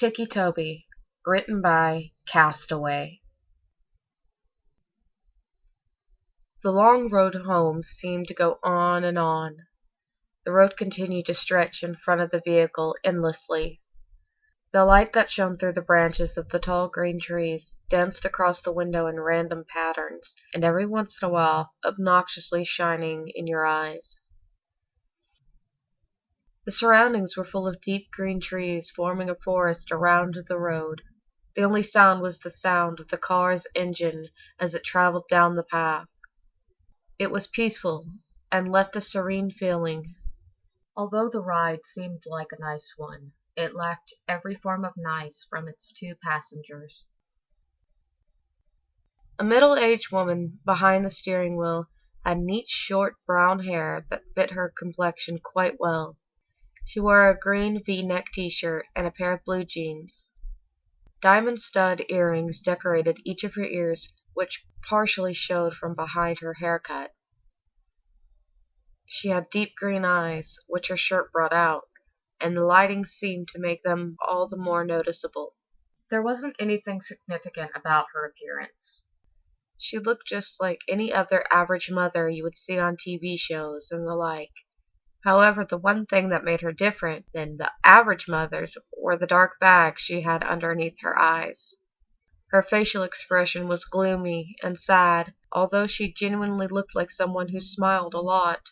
Ticci Toby, written by Castaway. The long road home seemed to go on and on. The road continued to stretch in front of the vehicle endlessly. The light that shone through the branches of the tall green trees danced across the window in random patterns, and every once in a while obnoxiously shining in your eyes. The surroundings were full of deep green trees forming a forest around the road. The only sound was the sound of the car's engine as it traveled down the path. It was peaceful and left a serene feeling. Although the ride seemed like a nice one, it lacked every form of nice from its two passengers. A middle-aged woman behind the steering wheel had neat short brown hair that fit her complexion quite well. She wore a green V-neck t-shirt and a pair of blue jeans. Diamond stud earrings decorated each of her ears, which partially showed from behind her haircut. She had deep green eyes, which her shirt brought out, and the lighting seemed to make them all the more noticeable. There wasn't anything significant about her appearance. She looked just like any other average mother you would see on TV shows and the like. However, the one thing that made her different than the average mothers were the dark bags she had underneath her eyes. Her facial expression was gloomy and sad, although she genuinely looked like someone who smiled a lot.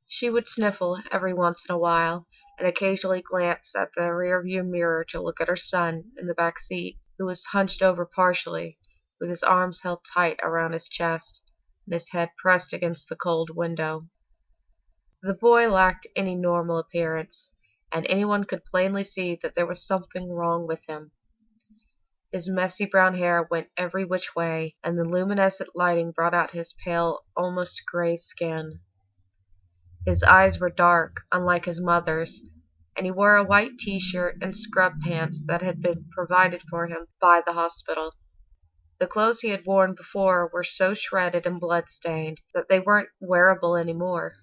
She would sniffle every once in a while, and occasionally glance at the rearview mirror to look at her son in the back seat, who was hunched over partially, with his arms held tight around his chest, and his head pressed against the cold window. The boy lacked any normal appearance, and anyone could plainly see that there was something wrong with him. His messy brown hair went every which way, and the luminescent lighting brought out his pale, almost gray skin. His eyes were dark, unlike his mother's, and he wore a white t-shirt and scrub pants that had been provided for him by the hospital. The clothes he had worn before were so shredded and blood-stained that they weren't wearable anymore.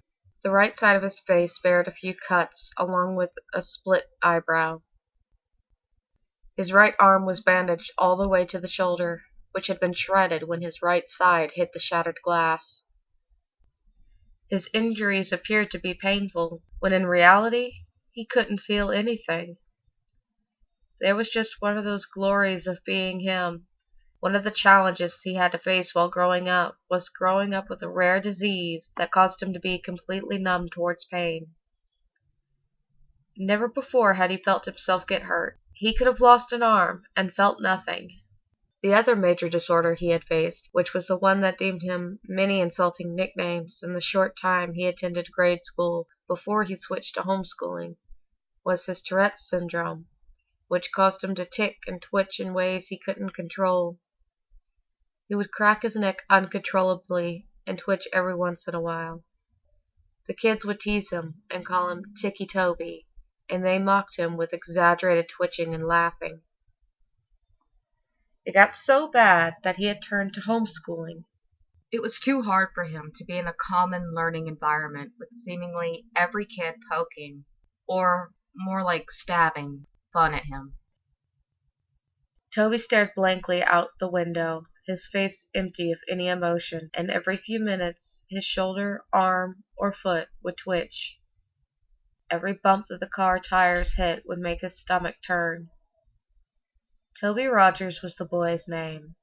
The right side of his face bared a few cuts, along with a split eyebrow. His right arm was bandaged all the way to the shoulder, which had been shredded when his right side hit the shattered glass. His injuries appeared to be painful, when in reality he couldn't feel anything. It was just one of those glories of being him. One of the challenges he had to face while growing up was growing up with a rare disease that caused him to be completely numb towards pain. Never before had he felt himself get hurt. He could have lost an arm and felt nothing. The other major disorder he had faced, which was the one that deemed him many insulting nicknames in the short time he attended grade school before he switched to homeschooling, was his Tourette's syndrome, which caused him to tick and twitch in ways he couldn't control. He would crack his neck uncontrollably and twitch every once in a while. The kids would tease him and call him Ticci Toby, and they mocked him with exaggerated twitching and laughing. It got so bad that he had turned to homeschooling. It was too hard for him to be in a common learning environment with seemingly every kid poking, or more like stabbing, fun at him. Toby stared blankly out the window, his face empty of any emotion, and every few minutes his shoulder, arm, or foot would twitch. Every bump that the car tires hit would make his stomach turn. Toby Rogers was the boy's name,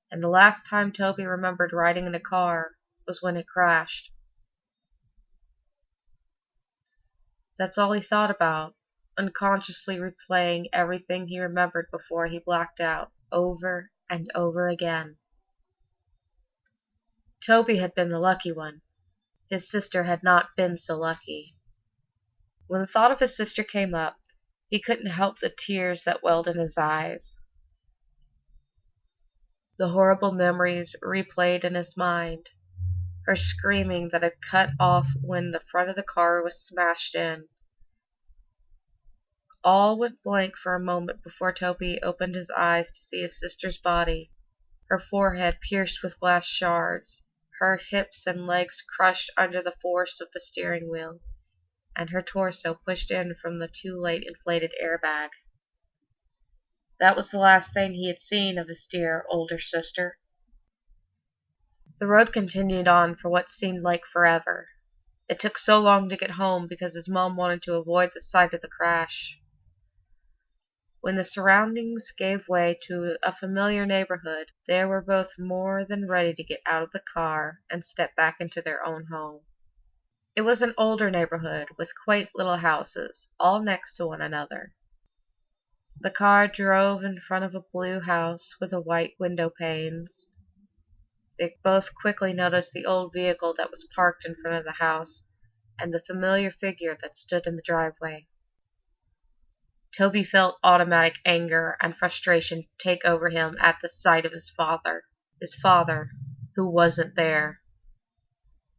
and the last time Toby remembered riding in a car was when it crashed. That's all he thought about, unconsciously replaying everything he remembered before he blacked out, over and over again. Toby had been the lucky one. His sister had not been so lucky. When the thought of his sister came up, he couldn't help the tears that welled in his eyes. The horrible memories replayed in his mind. Her screaming that had cut off when the front of the car was smashed in. All went blank for a moment before Toby opened his eyes to see his sister's body, her forehead pierced with glass shards, her hips and legs crushed under the force of the steering wheel, and her torso pushed in from the too late inflated airbag. That was the last thing he had seen of his dear older sister. The road continued on for what seemed like forever. It took so long to get home because his mom wanted to avoid the sight of the crash. When the surroundings gave way to a familiar neighborhood, they were both more than ready to get out of the car and step back into their own home. It was an older neighborhood with quaint little houses, all next to one another. The car drove in front of a blue house with white window panes. They both quickly noticed the old vehicle that was parked in front of the house and the familiar figure that stood in the driveway. Toby felt automatic anger and frustration take over him at the sight of his father, who wasn't there.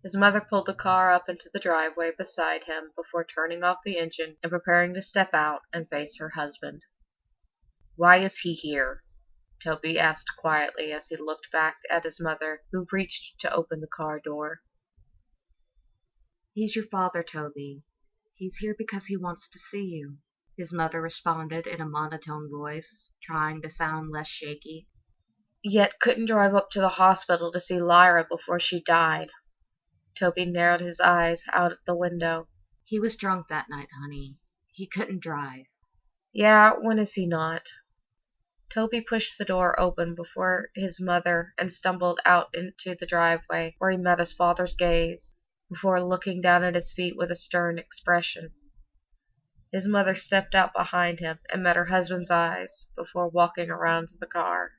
His mother pulled the car up into the driveway beside him before turning off the engine and preparing to step out and face her husband. "Why is he here?" Toby asked quietly as he looked back at his mother, who reached to open the car door. "He's your father, Toby. He's here because he wants to see you," his mother responded in a monotone voice, trying to sound less shaky. "Yet couldn't drive up to the hospital to see Lyra before she died." Toby narrowed his eyes out at the window. "He was drunk that night, honey. He couldn't drive." "Yeah, when is he not?" Toby pushed the door open before his mother and stumbled out into the driveway, where he met his father's gaze, before looking down at his feet with a stern expression. His mother stepped out behind him and met her husband's eyes before walking around to the car.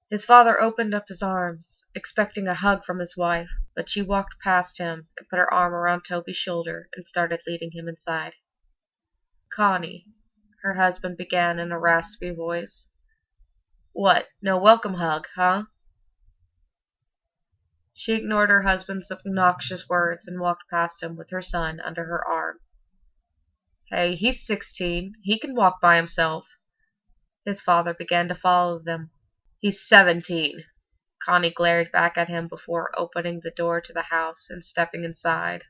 His father opened up his arms, expecting a hug from his wife, but she walked past him and put her arm around Toby's shoulder and started leading him inside. "Connie," her husband began in a raspy voice. "What, no welcome hug, huh?" She ignored her husband's obnoxious words and walked past him with her son under her arm. "Hey, he's 16. He can walk by himself." His father began to follow them. "He's 17. Connie glared back at him before opening the door to the house and stepping inside.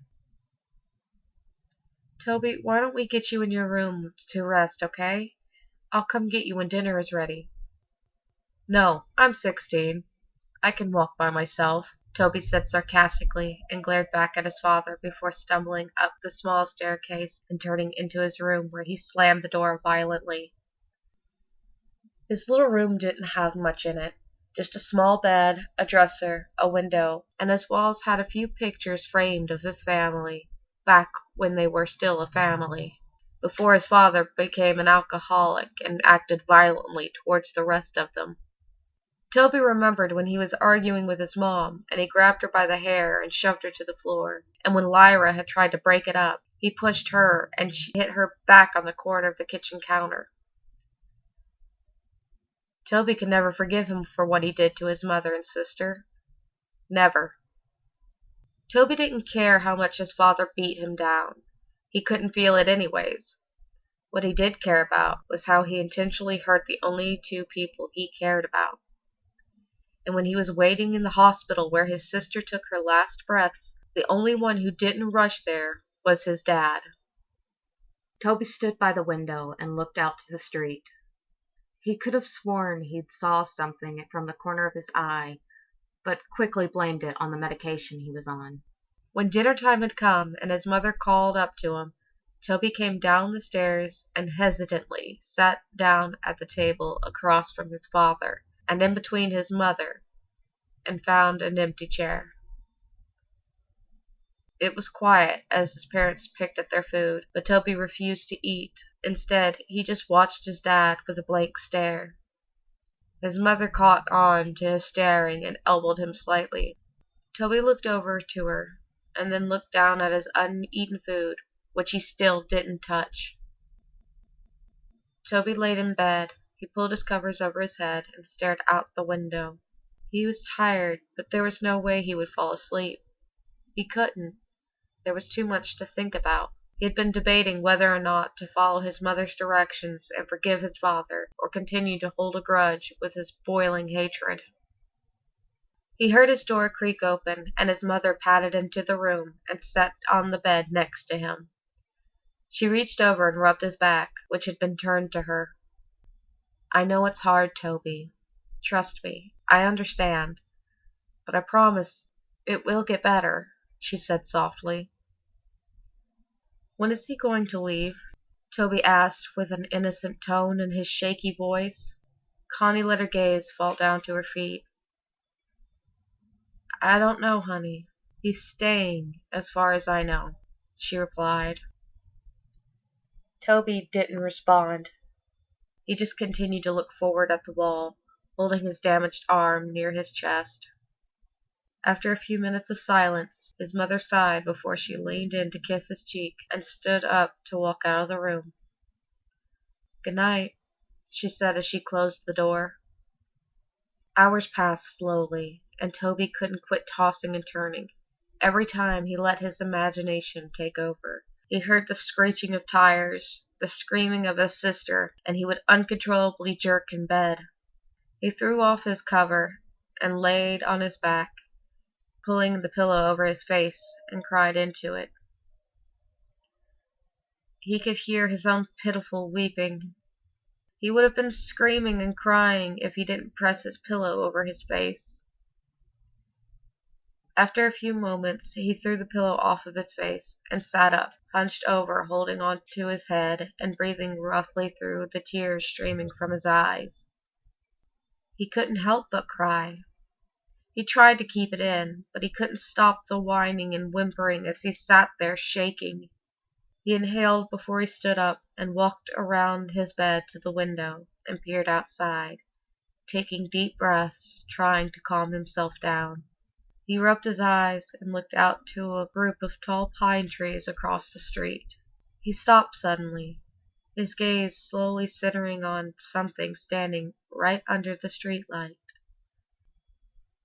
"Toby, why don't we get you in your room to rest, okay? I'll come get you when dinner is ready." "No, I'm 16. I can walk by myself," Toby said sarcastically and glared back at his father before stumbling up the small staircase and turning into his room, where he slammed the door violently. His little room didn't have much in it. Just a small bed, a dresser, a window, and his walls had a few pictures framed of his family, back when they were still a family, before his father became an alcoholic and acted violently towards the rest of them. Toby remembered when he was arguing with his mom, and he grabbed her by the hair and shoved her to the floor, and when Lyra had tried to break it up, he pushed her and she hit her back on the corner of the kitchen counter. Toby could never forgive him for what he did to his mother and sister. Never. Toby didn't care how much his father beat him down. He couldn't feel it anyways. What he did care about was how he intentionally hurt the only two people he cared about. And when he was waiting in the hospital where his sister took her last breaths, the only one who didn't rush there was his dad. Toby stood by the window and looked out to the street. He could have sworn he'd saw something from the corner of his eye, but quickly blamed it on the medication he was on. When dinner time had come and his mother called up to him, Toby came down the stairs and hesitantly sat down at the table across from his father and in between his mother, and found an empty chair. It was quiet as his parents picked at their food, but Toby refused to eat. Instead, he just watched his dad with a blank stare. His mother caught on to his staring and elbowed him slightly. Toby looked over to her, and then looked down at his uneaten food, which he still didn't touch. Toby laid in bed. He pulled his covers over his head and stared out the window. He was tired, but there was no way he would fall asleep. He couldn't. There was too much to think about. He had been debating whether or not to follow his mother's directions and forgive his father, or continue to hold a grudge with his boiling hatred. He heard his door creak open, and his mother padded into the room and sat on the bed next to him. She reached over and rubbed his back, which had been turned to her. I know it's hard, Toby. Trust me, I understand. But I promise it will get better, she said softly. When is he going to leave? Toby asked with an innocent tone in his shaky voice. Connie let her gaze fall down to her feet. I don't know, honey. He's staying, as far as I know, she replied. Toby didn't respond. He just continued to look forward at the wall, holding his damaged arm near his chest. After a few minutes of silence, his mother sighed before she leaned in to kiss his cheek and stood up to walk out of the room. Good night, she said as she closed the door. Hours passed slowly, and Toby couldn't quit tossing and turning. Every time he let his imagination take over, he heard the screeching of tires, the screaming of his sister, and he would uncontrollably jerk in bed. He threw off his cover and laid on his back, pulling the pillow over his face, and cried into it. He could hear his own pitiful weeping. He would have been screaming and crying if he didn't press his pillow over his face. After a few moments, he threw the pillow off of his face and sat up, hunched over, holding on to his head and breathing roughly through the tears streaming from his eyes. He couldn't help but cry. He tried to keep it in, but he couldn't stop the whining and whimpering as he sat there shaking. He inhaled before he stood up and walked around his bed to the window and peered outside, taking deep breaths, trying to calm himself down. He rubbed his eyes and looked out to a group of tall pine trees across the street. He stopped suddenly, his gaze slowly centering on something standing right under the streetlight.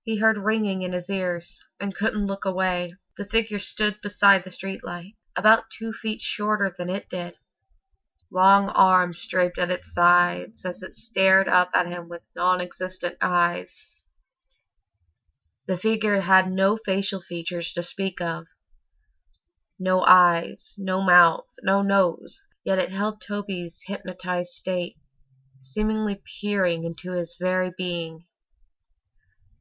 He heard ringing in his ears and couldn't look away. The figure stood beside the streetlight, about 2 feet shorter than it did. Long arms draped at its sides as it stared up at him with non-existent eyes. The figure had no facial features to speak of. No eyes, no mouth, no nose, yet it held Toby's hypnotized state, seemingly peering into his very being.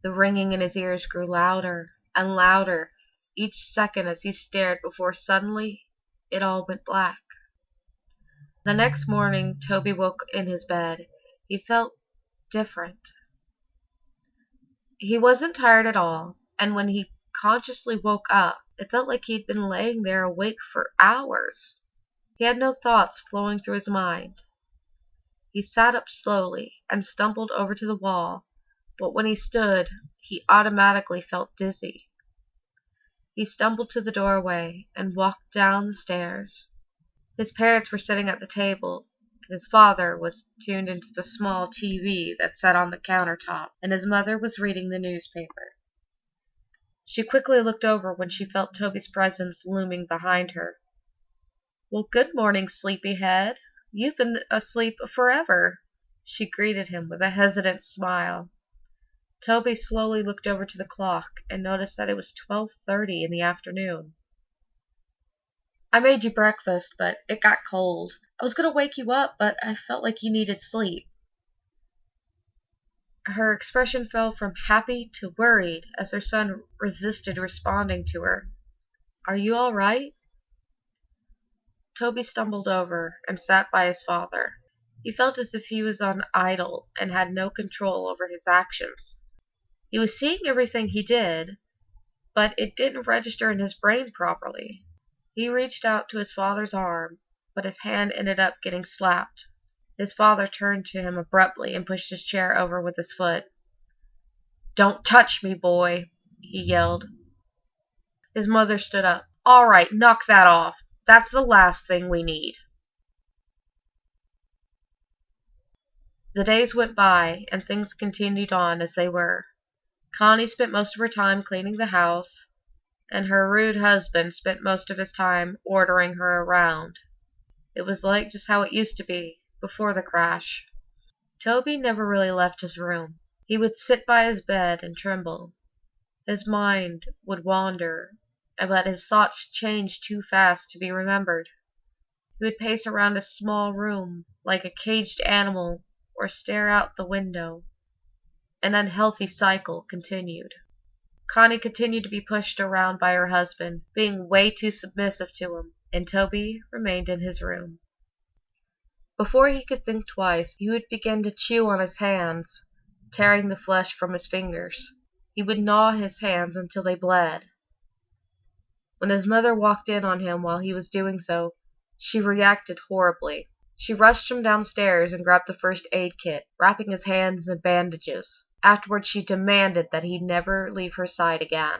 The ringing in his ears grew louder and louder each second as he stared before suddenly it all went black. The next morning, Toby woke in his bed. He felt different. He wasn't tired at all, and when he consciously woke up, it felt like he'd been laying there awake for hours. He had no thoughts flowing through his mind. He sat up slowly and stumbled over to the wall, but when he stood, he automatically felt dizzy. He stumbled to the doorway and walked down the stairs. His parents were sitting at the table. His father was tuned into the small TV that sat on the countertop, and his mother was reading the newspaper. She quickly looked over when she felt Toby's presence looming behind her. Well, good morning, sleepyhead. You've been asleep forever, she greeted him with a hesitant smile. Toby slowly looked over to the clock and noticed that it was 12:30 in the afternoon. I made you breakfast, but it got cold. I was going to wake you up, but I felt like you needed sleep. Her expression fell from happy to worried as her son resisted responding to her. Are you all right? Toby stumbled over and sat by his father. He felt as if he was on idle and had no control over his actions. He was seeing everything he did, but it didn't register in his brain properly. He reached out to his father's arm, but his hand ended up getting slapped. His father turned to him abruptly and pushed his chair over with his foot. Don't touch me, boy, he yelled. His mother stood up. All right, knock that off. That's the last thing we need. The days went by, and things continued on as they were. Connie spent most of her time cleaning the house, and her rude husband spent most of his time ordering her around. It was like just how it used to be, before the crash. Toby never really left his room. He would sit by his bed and tremble. His mind would wander, but his thoughts changed too fast to be remembered. He would pace around his small room like a caged animal, or stare out the window. An unhealthy cycle continued. Connie continued to be pushed around by her husband, being way too submissive to him, and Toby remained in his room. Before he could think twice, he would begin to chew on his hands, tearing the flesh from his fingers. He would gnaw his hands until they bled. When his mother walked in on him while he was doing so, she reacted horribly. She rushed him downstairs and grabbed the first aid kit, wrapping his hands in bandages. Afterwards, she demanded that he never leave her side again.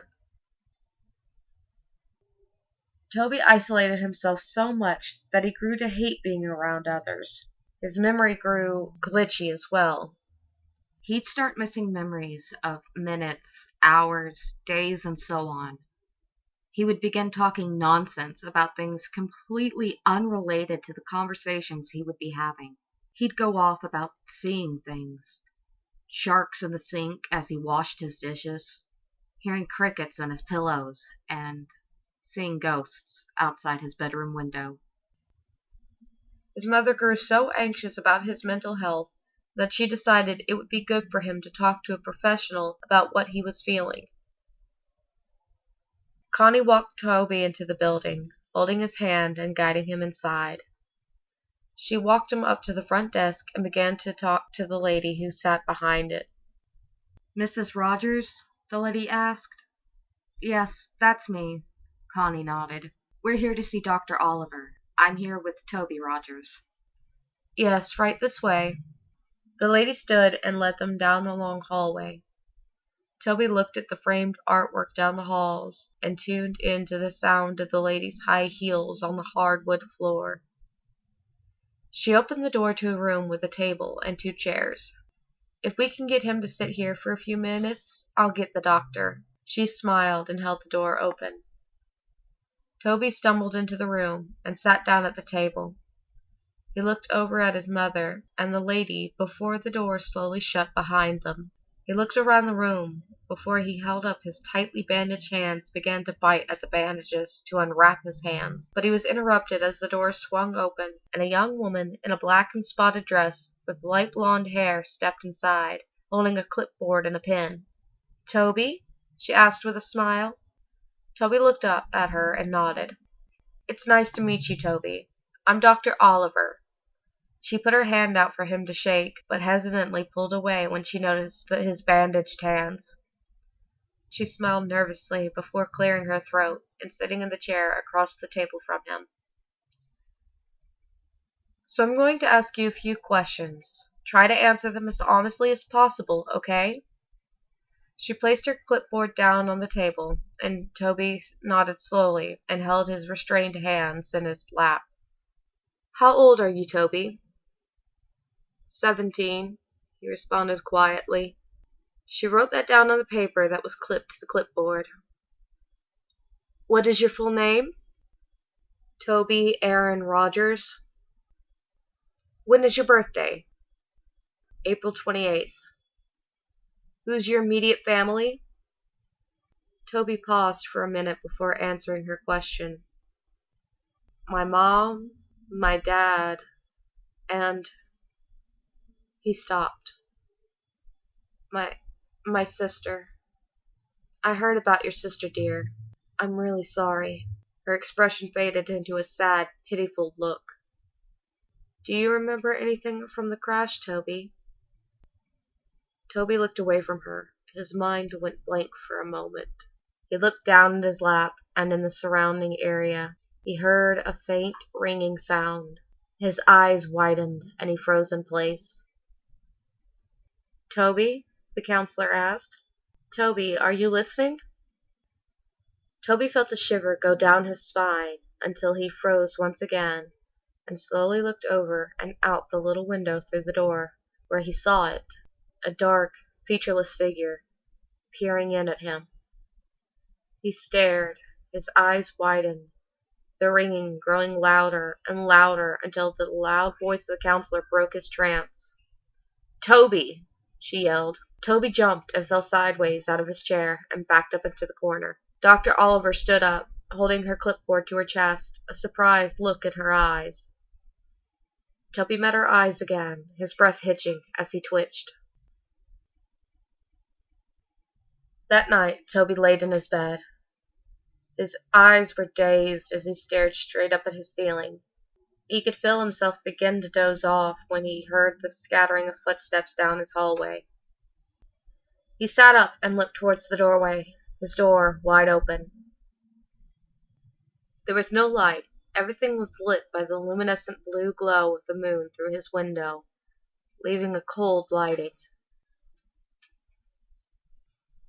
Toby isolated himself so much that he grew to hate being around others. His memory grew glitchy as well. He'd start missing memories of minutes, hours, days, and so on. He would begin talking nonsense about things completely unrelated to the conversations he would be having. He'd go off about seeing things. Sharks in the sink as he washed his dishes, hearing crickets on his pillows, and seeing ghosts outside his bedroom window. His mother grew so anxious about his mental health that she decided it would be good for him to talk to a professional about what he was feeling. Connie walked Toby into the building, holding his hand and guiding him inside. She walked him up to the front desk and began to talk to the lady who sat behind it. "Mrs. Rogers?" the lady asked. "Yes, that's me," Connie nodded. "We're here to see Dr. Oliver. I'm here with Toby Rogers." "Yes, right this way." The lady stood and led them down the long hallway. Toby looked at the framed artwork down the halls and tuned in to the sound of the lady's high heels on the hardwood floor. She opened the door to a room with a table and 2 chairs. "If we can get him to sit here for a few minutes, I'll get the doctor." She smiled and held the door open. Toby stumbled into the room and sat down at the table. He looked over at his mother and the lady before the door slowly shut behind them. He looked around the room before he held up his tightly bandaged hands, began to bite at the bandages to unwrap his hands. But he was interrupted as the door swung open and a young woman in a black and spotted dress with light blonde hair stepped inside, holding a clipboard and a pen. "Toby?" she asked with a smile. Toby looked up at her and nodded. "It's nice to meet you, Toby. I'm Dr. Oliver." She put her hand out for him to shake, but hesitantly pulled away when she noticed his bandaged hands. She smiled nervously before clearing her throat and sitting in the chair across the table from him. "So I'm going to ask you a few questions. Try to answer them as honestly as possible, okay?" She placed her clipboard down on the table, and Toby nodded slowly and held his restrained hands in his lap. "How old are you, Toby?" 17, he responded quietly. She wrote that down on the paper that was clipped to the clipboard. "What is your full name?" "Toby Aaron Rogers." "When is your birthday?" "April 28th. "Who's your immediate family?" Toby paused for a minute before answering her question. "My mom, my dad, and—" He stopped. My sister. I heard about your sister, dear. I'm really sorry." Her expression faded into a sad, pitiful look. "Do you remember anything from the crash, Toby?" Toby looked away from her. His mind went blank for a moment. He looked down at his lap and in the surrounding area. He heard a faint ringing sound. His eyes widened and he froze in place. "Toby?" the counselor asked. "Toby, are you listening?" Toby felt a shiver go down his spine until he froze once again and slowly looked over and out the little window through the door, where he saw it, a dark, featureless figure, peering in at him. He stared, his eyes widened, the ringing growing louder and louder until the loud voice of the counselor broke his trance. "Toby!" she yelled. Toby jumped and fell sideways out of his chair and backed up into the corner. Dr. Oliver stood up, holding her clipboard to her chest, a surprised look in her eyes. Toby met her eyes again, his breath hitching as he twitched. That night, Toby laid in his bed. His eyes were dazed as he stared straight up at his ceiling. He could feel himself begin to doze off when he heard the scattering of footsteps down his hallway. He sat up and looked towards the doorway, his door wide open. There was no light. Everything was lit by the luminescent blue glow of the moon through his window, leaving a cold lighting.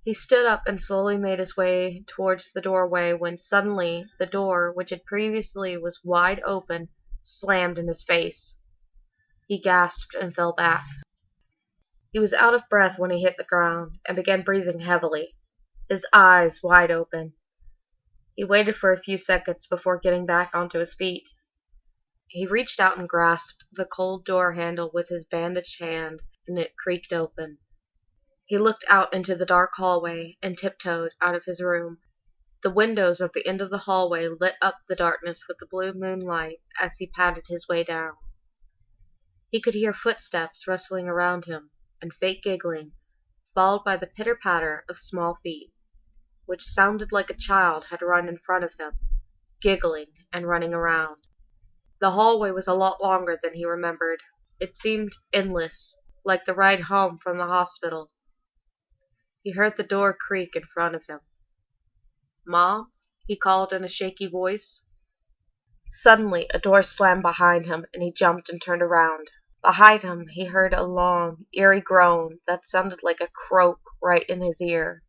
He stood up and slowly made his way towards the doorway when suddenly the door, which had previously was wide open, slammed in his face. He gasped and fell back. He was out of breath when he hit the ground and began breathing heavily, his eyes wide open. He waited for a few seconds before getting back onto his feet. He reached out and grasped the cold door handle with his bandaged hand, and it creaked open. He looked out into the dark hallway and tiptoed out of his room. The windows at the end of the hallway lit up the darkness with the blue moonlight as he padded his way down. He could hear footsteps rustling around him, and faint giggling, followed by the pitter-patter of small feet, which sounded like a child had run in front of him, giggling and running around. The hallway was a lot longer than he remembered. It seemed endless, like the ride home from the hospital. He heard the door creak in front of him. "Mom?" he called in a shaky voice. Suddenly, a door slammed behind him, and he jumped and turned around. Behind him, he heard a long, eerie groan that sounded like a croak right in his ear.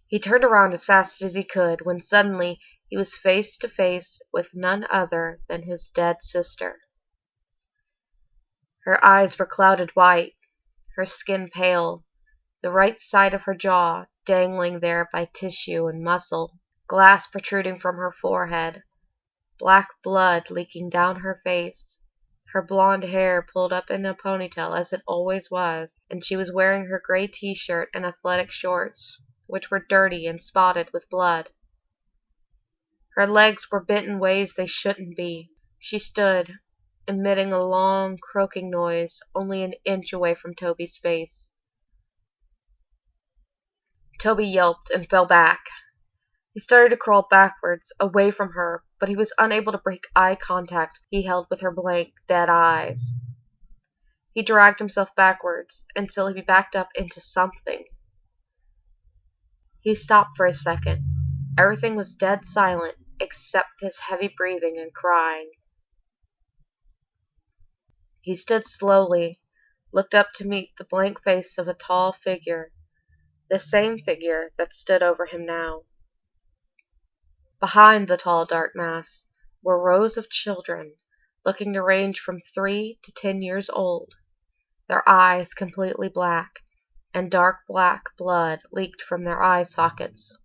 He turned around as fast as he could when suddenly he was face to face with none other than his dead sister. Her eyes were clouded white, her skin pale, the right side of her jaw dangling there by tissue and muscle, glass protruding from her forehead, black blood leaking down her face, her blonde hair pulled up in a ponytail as it always was, and she was wearing her gray t-shirt and athletic shorts, which were dirty and spotted with blood. Her legs were bent in ways they shouldn't be. She stood, emitting a long, croaking noise only an inch away from Toby's face. Toby yelped and fell back. He started to crawl backwards, away from her, but he was unable to break eye contact he held with her blank, dead eyes. He dragged himself backwards until he backed up into something. He stopped for a second. Everything was dead silent except his heavy breathing and crying. He stood slowly, looked up to meet the blank face of a tall figure, the same figure that stood over him now. Behind the tall dark mass were rows of children, looking to range from 3 to 10 years old, their eyes completely black, and dark black blood leaked from their eye sockets.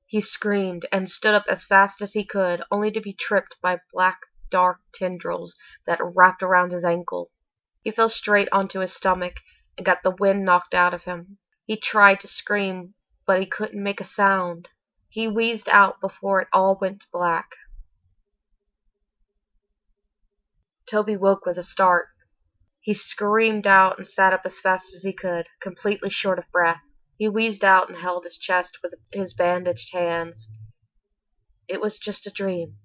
He screamed and stood up as fast as he could, only to be tripped by black dark tendrils that wrapped around his ankle. He fell straight onto his stomach and got the wind knocked out of him. He tried to scream, but he couldn't make a sound. He wheezed out before it all went to black. Toby woke with a start. He screamed out and sat up as fast as he could, completely short of breath. He wheezed out and held his chest with his bandaged hands. It was just a dream.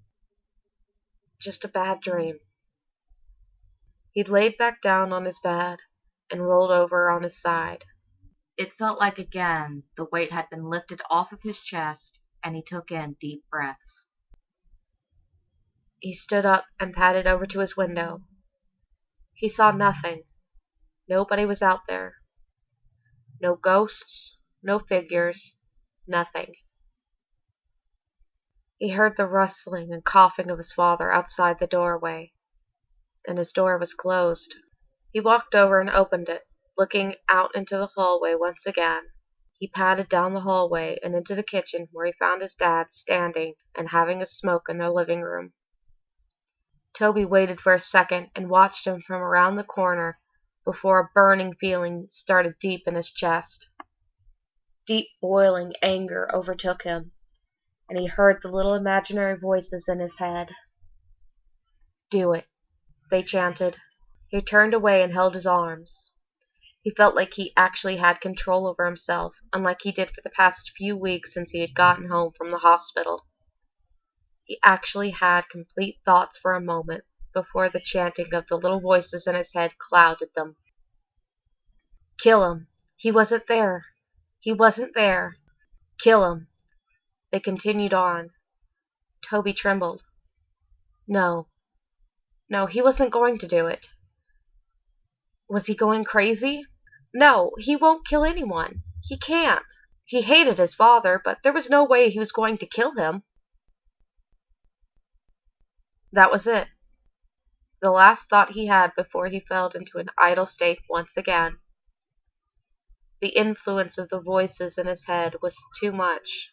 Just a bad dream. He laid back down on his bed and rolled over on his side. It felt like again the weight had been lifted off of his chest, and he took in deep breaths. He stood up and padded over to his window. He saw nothing. Nobody was out there. No ghosts, no figures, nothing. He heard the rustling and coughing of his father outside the doorway, and his door was closed. He walked over and opened it, looking out into the hallway once again. He padded down the hallway and into the kitchen, where he found his dad standing and having a smoke in their living room. Toby waited for a second and watched him from around the corner before a burning feeling started deep in his chest. Deep boiling anger overtook him, and he heard the little imaginary voices in his head. do it," they chanted. He turned away and held his arms. He felt like he actually had control over himself, unlike he did for the past few weeks since he had gotten home from the hospital. He actually had complete thoughts for a moment before the chanting of the little voices in his head clouded them. Kill him. He wasn't there. He wasn't there. Kill him. They continued on. Toby trembled. No. No, he wasn't going to do it. Was he going crazy? No, he won't kill anyone. He can't. He hated his father, but there was no way he was going to kill him. That was it. The last thought he had before he fell into an idle state once again. The influence of the voices in his head was too much.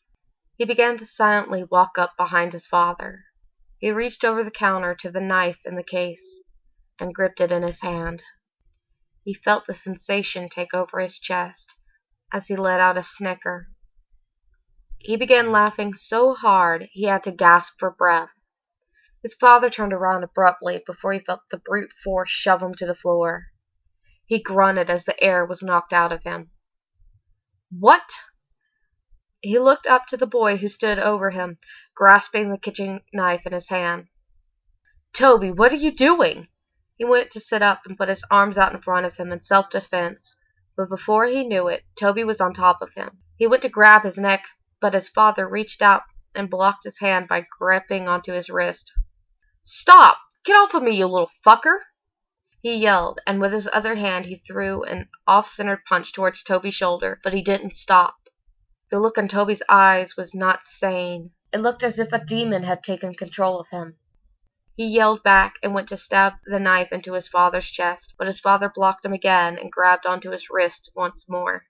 He began to silently walk up behind his father. He reached over the counter to the knife in the case and gripped it in his hand. He felt the sensation take over his chest as he let out a snicker. He began laughing so hard he had to gasp for breath. His father turned around abruptly before he felt the brute force shove him to the floor. He grunted as the air was knocked out of him. What? He looked up to the boy who stood over him, grasping the kitchen knife in his hand. Toby, what are you doing? He went to sit up and put his arms out in front of him in self-defense, but before he knew it, Toby was on top of him. He went to grab his neck, but his father reached out and blocked his hand by gripping onto his wrist. Stop! Get off of me, you little fucker! He yelled, and with his other hand he threw an off-centered punch towards Toby's shoulder, but he didn't stop. The look in Toby's eyes was not sane. It looked as if a demon had taken control of him. He yelled back and went to stab the knife into his father's chest, but his father blocked him again and grabbed onto his wrist once more.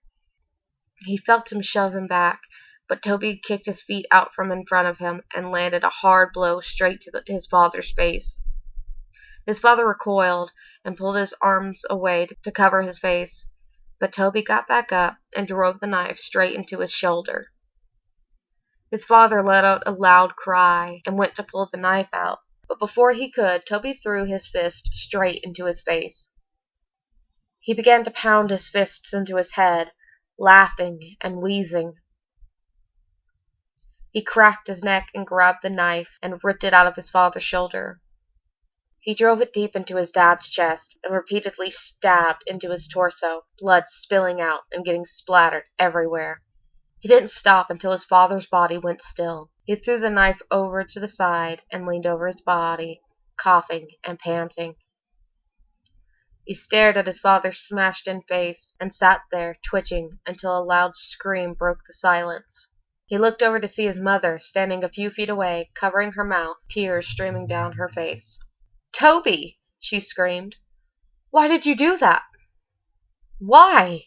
He felt him shove him back, but Toby kicked his feet out from in front of him and landed a hard blow straight to his father's face. His father recoiled and pulled his arms away to cover his face, but Toby got back up and drove the knife straight into his shoulder. His father let out a loud cry and went to pull the knife out, but before he could, Toby threw his fist straight into his face. He began to pound his fists into his head, laughing and wheezing. He cracked his neck and grabbed the knife and ripped it out of his father's shoulder. He drove it deep into his dad's chest and repeatedly stabbed into his torso, blood spilling out and getting splattered everywhere. He didn't stop until his father's body went still. He threw the knife over to the side and leaned over his body, coughing and panting. He stared at his father's smashed-in face and sat there, twitching, until a loud scream broke the silence. He looked over to see his mother, standing a few feet away, covering her mouth, tears streaming down her face. Toby! She screamed. Why did you do that? Why?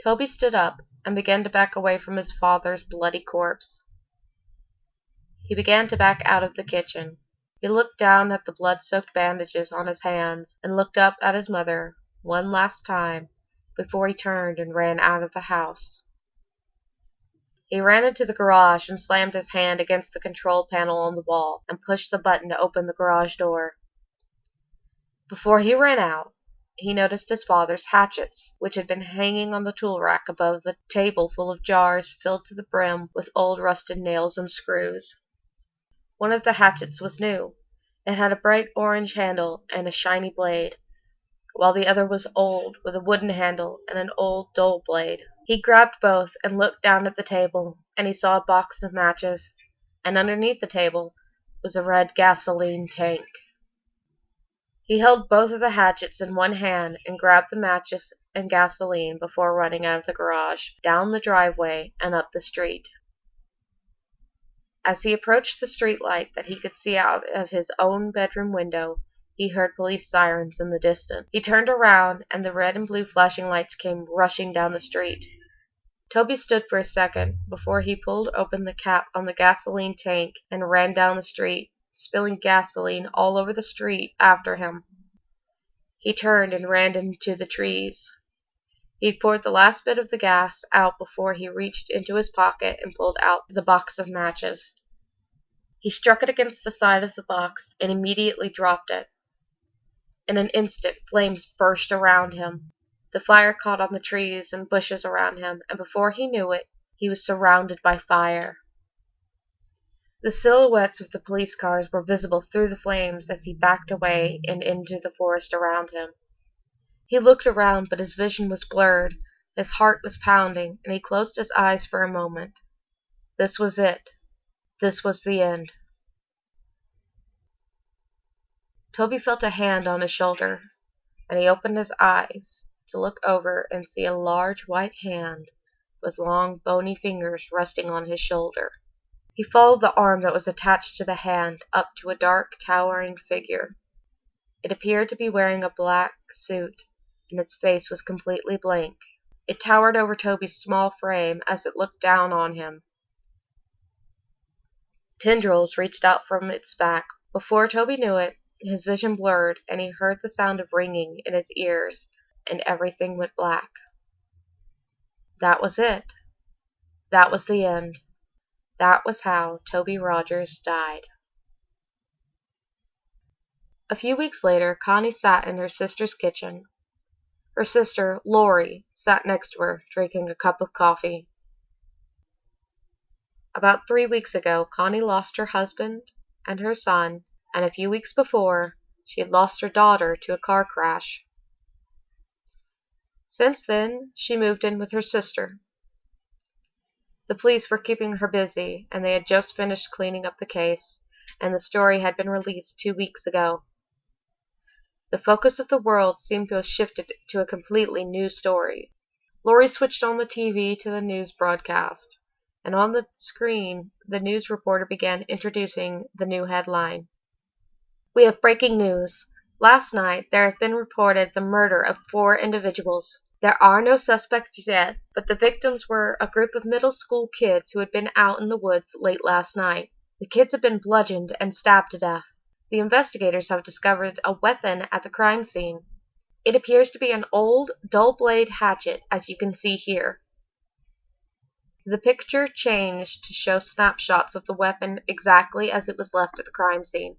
Toby stood up and began to back away from his father's bloody corpse. He began to back out of the kitchen. He looked down at the blood-soaked bandages on his hands and looked up at his mother one last time before he turned and ran out of the house. He ran into the garage and slammed his hand against the control panel on the wall and pushed the button to open the garage door. Before he ran out, he noticed his father's hatchets, which had been hanging on the tool rack above the table full of jars filled to the brim with old rusted nails and screws. One of the hatchets was new. It had a bright orange handle and a shiny blade, while the other was old, with a wooden handle and an old dull blade. He grabbed both and looked down at the table, and he saw a box of matches, and underneath the table was a red gasoline tank. He held both of the hatchets in one hand and grabbed the matches and gasoline before running out of the garage, down the driveway, and up the street. As he approached the streetlight that he could see out of his own bedroom window, he heard police sirens in the distance. He turned around, and the red and blue flashing lights came rushing down the street. Toby stood for a second before he pulled open the cap on the gasoline tank and ran down the street, spilling gasoline all over the street after him. He turned and ran into the trees. He'd poured the last bit of the gas out before he reached into his pocket and pulled out the box of matches. He struck it against the side of the box and immediately dropped it. In an instant, flames burst around him. The fire caught on the trees and bushes around him, and before he knew it, he was surrounded by fire. The silhouettes of the police cars were visible through the flames as he backed away and into the forest around him. He looked around, but his vision was blurred. His heart was pounding, and he closed his eyes for a moment. This was it. This was the end. Toby felt a hand on his shoulder, and he opened his eyes to look over and see a large white hand with long bony fingers resting on his shoulder. He followed the arm that was attached to the hand up to a dark, towering figure. It appeared to be wearing a black suit, and its face was completely blank. It towered over Toby's small frame as it looked down on him. Tendrils reached out from its back. Before Toby knew it, his vision blurred, and he heard the sound of ringing in his ears, and everything went black. That was it. That was the end. That was how Toby Rogers died. A few weeks later, Connie sat in her sister's kitchen. Her sister, Lori, sat next to her, drinking a cup of coffee. About 3 weeks ago, Connie lost her husband and her son, and a few weeks before, she had lost her daughter to a car crash. Since then, she moved in with her sister. The police were keeping her busy, and they had just finished cleaning up the case, and the story had been released 2 weeks ago. The focus of the world seemed to have shifted to a completely new story. Lori switched on the TV to the news broadcast, and on the screen, the news reporter began introducing the new headline. We have breaking news. Last night, there have been reported the murder of 4 individuals. There are no suspects yet, but the victims were a group of middle school kids who had been out in the woods late last night. The kids have been bludgeoned and stabbed to death. The investigators have discovered a weapon at the crime scene. It appears to be an old, dull-blade hatchet, as you can see here. The picture changed to show snapshots of the weapon exactly as it was left at the crime scene.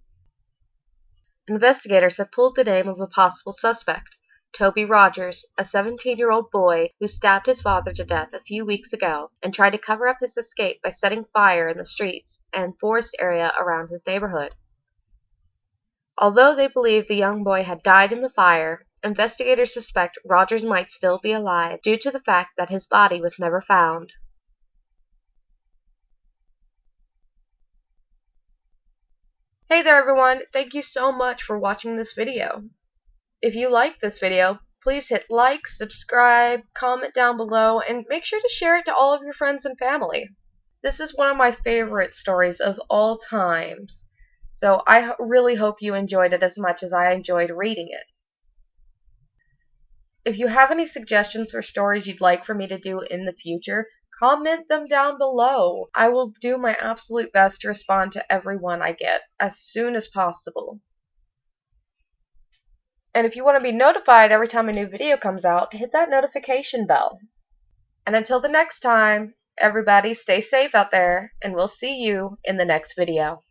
Investigators have pulled the name of a possible suspect, Toby Rogers, a 17-year-old boy who stabbed his father to death a few weeks ago and tried to cover up his escape by setting fire in the streets and forest area around his neighborhood. Although they believe the young boy had died in the fire, investigators suspect Rogers might still be alive due to the fact that his body was never found. Hey there everyone, thank you so much for watching this video. If you like this video, please hit like, subscribe, comment down below, and make sure to share it to all of your friends and family. This is one of my favorite stories of all times, so I really hope you enjoyed it as much as I enjoyed reading it. If you have any suggestions for stories you'd like for me to do in the future, comment them down below. I will do my absolute best to respond to everyone I get as soon as possible. And if you want to be notified every time a new video comes out, hit that notification bell. And until the next time, everybody stay safe out there, and we'll see you in the next video.